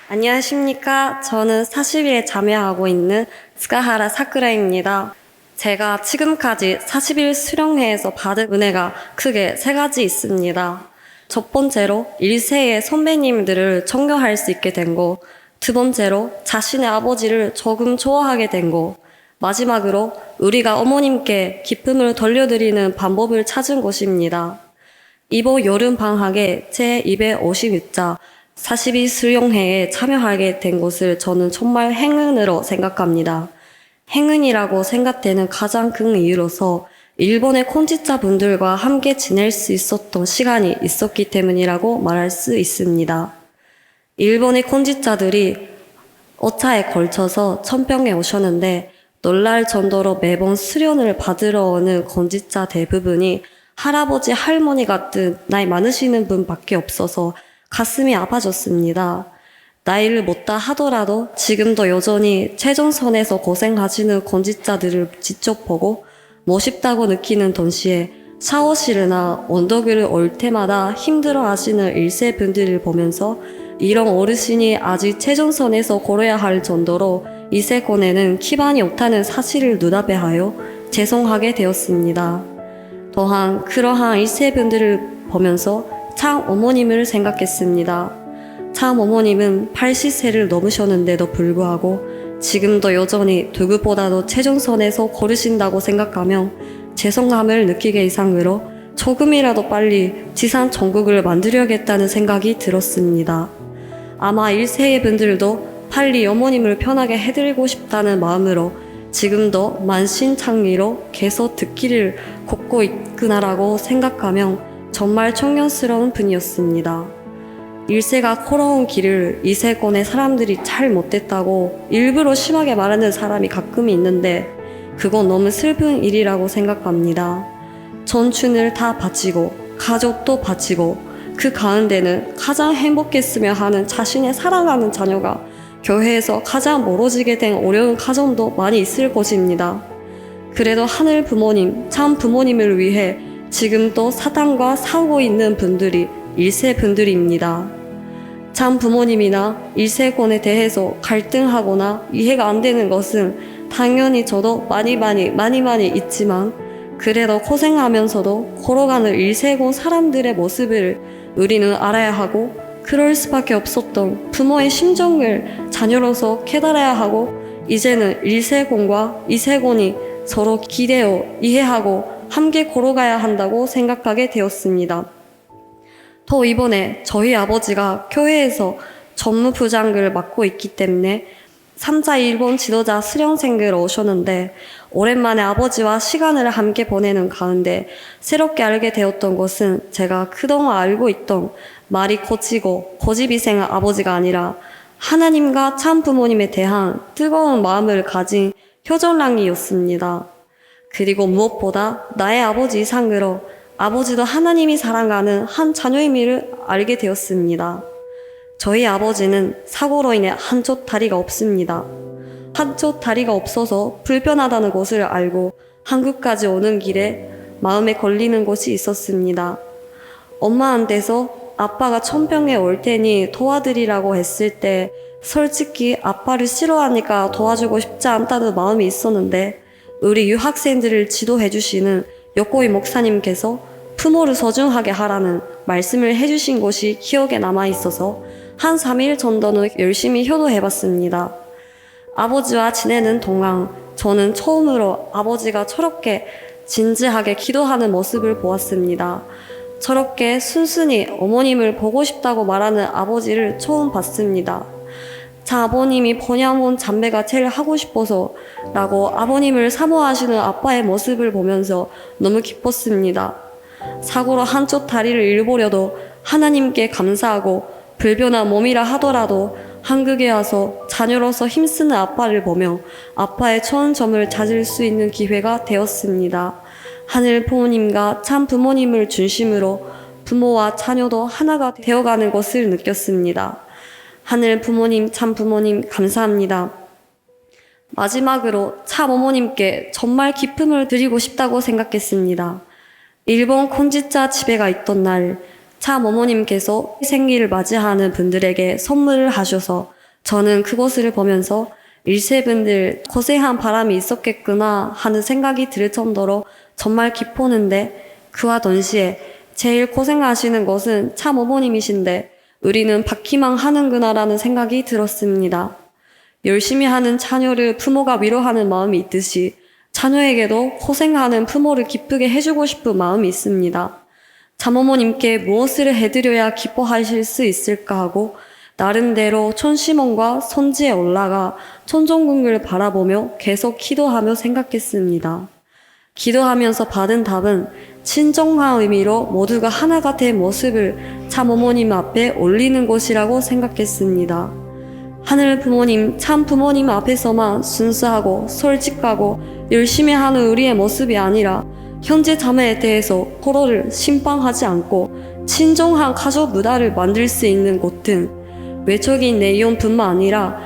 안녕하십니까. 저는 40일에 자매하고 있는 스카하라 사쿠라입니다. 제가 지금까지 40일 수련회에서 받은 은혜가 크게 세 가지 있습니다. 첫 번째로 1세의 선배님들을 존경할 수 있게 된 거, 두 번째로 자신의 아버지를 조금 좋아하게 된 거, 마지막으로 우리가 어머님께 기쁨을 돌려드리는 방법을 찾은 것입니다. 이번 여름 방학에 제 256자 42 수련회에 참여하게 된 것을 저는 정말 행운으로 생각합니다. 행운이라고 생각되는 가장 큰 이유로서 일본의 콘지자 분들과 함께 지낼 수 있었던 시간이 있었기 때문이라고 말할 수 있습니다. 일본의 콘지자들이 어차에 걸쳐서 천평에 오셨는데 놀랄 정도로 매번 수련을 받으러 오는 콘지자 대부분이 할아버지 할머니 같은 나이 많으시는 분밖에 없어서 가슴이 아파졌습니다. 나이를 못다 하더라도 지금도 여전히 최전선에서 고생하시는 건지자들을 직접 보고 멋있다고 느끼는 동시에 샤워실이나 언덕을 올 때마다 힘들어 하시는 1세 분들을 보면서 이런 어르신이 아직 최전선에서 걸어야 할 정도로 2세권에는 기반이 없다는 사실을 눈앞에 하여 죄송하게 되었습니다. 또한 그러한 1세 분들을 보면서 참 어머님을 생각했습니다. 참 어머님은 80세를 넘으셨는데도 불구하고 지금도 여전히 누구보다도 최전선에서 걸으신다고 생각하며 죄송함을 느끼게 이상으로 조금이라도 빨리 지상 천국을 만들어야겠다는 생각이 들었습니다. 아마 1세의 분들도 빨리 어머님을 편하게 해드리고 싶다는 마음으로 지금도 만신창이로 계속 듣기를 걷고 있구나라고 생각하며 정말 청년스러운 분이었습니다. 1세가 걸어온 길을 2세권의 사람들이 잘 못됐다고 일부러 심하게 말하는 사람이 가끔 있는데 그건 너무 슬픈 일이라고 생각합니다. 전춘을 다 바치고 가족도 바치고 그 가운데는 가장 행복했으며 하는 자신의 사랑하는 자녀가 교회에서 가장 멀어지게 된 어려운 가정도 많이 있을 것입니다. 그래도 하늘 부모님, 참 부모님을 위해 지금도 사단과 싸우고 있는 분들이 1세 분들입니다. 참 부모님이나 1세권에 대해서 갈등하거나 이해가 안 되는 것은 당연히 저도 많이 있지만 그래도 고생하면서도 걸어가는 1세권 사람들의 모습을 우리는 알아야 하고 그럴 수밖에 없었던 부모의 심정을 자녀로서 깨달아야 하고 이제는 1세권과 2세권이 서로 기대어 이해하고 함께 걸어가야 한다고 생각하게 되었습니다. 또 이번에 저희 아버지가 교회에서 전무부장을 맡고 있기 때문에 3차 일본 지도자 수련생을 오셨는데 오랜만에 아버지와 시간을 함께 보내는 가운데 새롭게 알게 되었던 것은 제가 그동안 알고 있던 말이 거치고 고집이 생한 아버지가 아니라 하나님과 참 부모님에 대한 뜨거운 마음을 가진 효정랑이었습니다. 그리고 무엇보다 나의 아버지 이상으로 아버지도 하나님이 사랑하는 한 자녀임을 알게 되었습니다. 저희 아버지는 사고로 인해 한쪽 다리가 없습니다. 한쪽 다리가 없어서 불편하다는 것을 알고 한국까지 오는 길에 마음에 걸리는 것이 있었습니다. 엄마한테서 아빠가 천평에 올 테니 도와드리라고 했을 때 솔직히 아빠를 싫어하니까 도와주고 싶지 않다는 마음이 있었는데 우리 유학생들을 지도해 주시는 여코이 목사님께서 부모를 소중하게 하라는 말씀을 해주신 것이 기억에 남아있어서 한 3일 정도는 열심히 효도해봤습니다. 아버지와 지내는 동안 저는 처음으로 아버지가 저렇게 진지하게 기도하는 모습을 보았습니다. 저렇게 순순히 어머님을 보고 싶다고 말하는 아버지를 처음 봤습니다. 자, 아버님이 번양온 잠배가 제일 하고 싶어서 라고 아버님을 사모하시는 아빠의 모습을 보면서 너무 기뻤습니다. 사고로 한쪽 다리를 잃어버려도 하나님께 감사하고 불변한 몸이라 하더라도 한국에 와서 자녀로서 힘쓰는 아빠를 보며 아빠의 좋은 점을 찾을 수 있는 기회가 되었습니다. 하늘 부모님과 참 부모님을 중심으로 부모와 자녀도 하나가 되어가는 것을 느꼈습니다. 하늘 부모님, 참 부모님 감사합니다. 마지막으로 참 어머님께 정말 기쁨을 드리고 싶다고 생각했습니다. 일본 콘지자 집회가 있던 날 참 어머님께서 생일을 맞이하는 분들에게 선물을 하셔서 저는 그것을 보면서 일세분들 고생한 바람이 있었겠구나 하는 생각이 들 정도로 정말 기뻤는데, 그와 동시에 제일 고생하시는 것은 참 어머님이신데 우리는 받기만 하는구나라는 생각이 들었습니다. 열심히 하는 자녀를 부모가 위로하는 마음이 있듯이 자녀에게도 고생하는 부모를 기쁘게 해주고 싶은 마음이 있습니다. 참어머님께 무엇을 해드려야 기뻐하실 수 있을까 하고 나름대로 천심원과 선지에 올라가 천정궁을 바라보며 계속 기도하며 생각했습니다. 기도하면서 받은 답은 친정한 의미로 모두가 하나가 된 모습을 참 어머님 앞에 올리는 것이라고 생각했습니다. 하늘 부모님, 참 부모님 앞에서만 순수하고 솔직하고 열심히 하는 우리의 모습이 아니라 형제 자매에 대해서 서로를 심판하지 않고 친정한 가족 문화를 만들 수 있는 곳 등 외적인 내용뿐만 아니라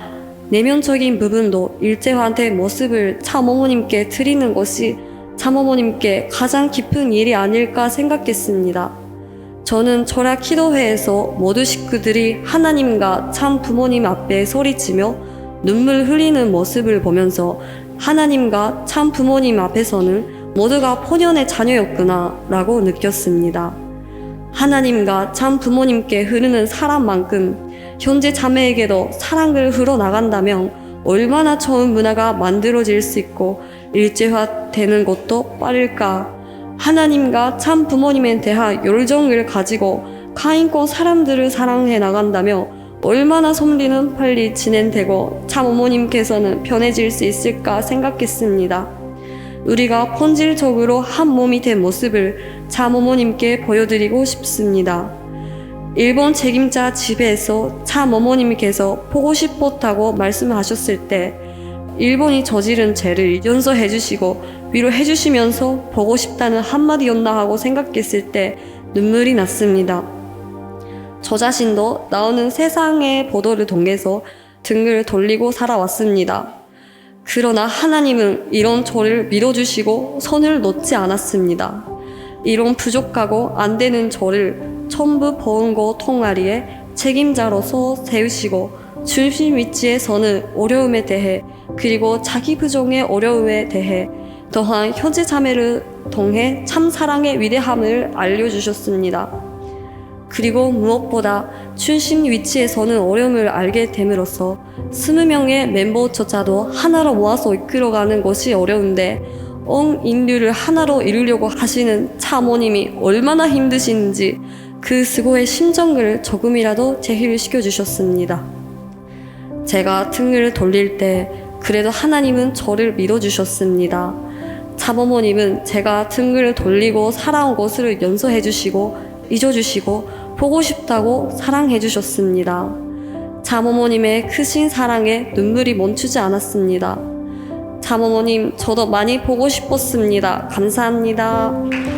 내면적인 부분도 일제화된 모습을 참 어머님께 드리는 것이 참 어머님께 가장 깊은 일이 아닐까 생각했습니다. 저는 철학 기도회에서 모두 식구들이 하나님과 참 부모님 앞에 소리치며 눈물 흘리는 모습을 보면서 하나님과 참 부모님 앞에서는 모두가 본연의 자녀였구나 라고 느꼈습니다. 하나님과 참 부모님께 흐르는 사랑만큼 형제 자매에게도 사랑을 흘러나간다면 얼마나 좋은 문화가 만들어질 수 있고 일제화되는 것도 빠를까. 하나님과 참 부모님에 대한 열정을 가지고 가인권 사람들을 사랑해 나간다며 얼마나 섭리는 빨리 진행되고 참 어머님께서는 변해질 수 있을까 생각했습니다. 우리가 본질적으로 한 몸이 된 모습을 참 어머님께 보여드리고 싶습니다. 일본 책임자 집에서 참 어머님께서 보고 싶었다고 말씀하셨을 때 일본이 저지른 죄를 용서해 주시고 위로해 주시면서 보고 싶다는 한마디였나 하고 생각했을 때 눈물이 났습니다. 저 자신도 나오는 세상의 보도를 통해서 등을 돌리고 살아왔습니다. 그러나 하나님은 이런 저를 믿어주시고 선을 놓지 않았습니다. 이런 부족하고 안 되는 저를 전부 보은고 통아리에 책임자로서 세우시고 중심 위치에 서는 어려움에 대해 그리고 자기 부족의 어려움에 대해 또한 형제 자매를 통해 참 사랑의 위대함을 알려주셨습니다. 그리고 무엇보다 중심 위치에 서는 어려움을 알게 됨으로써 20명의 멤버조차도 하나로 모아서 이끌어가는 것이 어려운데 온 인류를 하나로 이루려고 하시는 차모님이 얼마나 힘드신지 그 수고의 심정을 조금이라도 제힐시켜 주셨습니다. 제가 등을 돌릴 때 그래도 하나님은 저를 믿어주셨습니다. 참어머님은 제가 등을 돌리고 살아온 것을 용서해 주시고 잊어주시고 보고 싶다고 사랑해 주셨습니다. 참어머님의 크신 사랑에 눈물이 멈추지 않았습니다. 참어머님, 저도 많이 보고 싶었습니다. 감사합니다.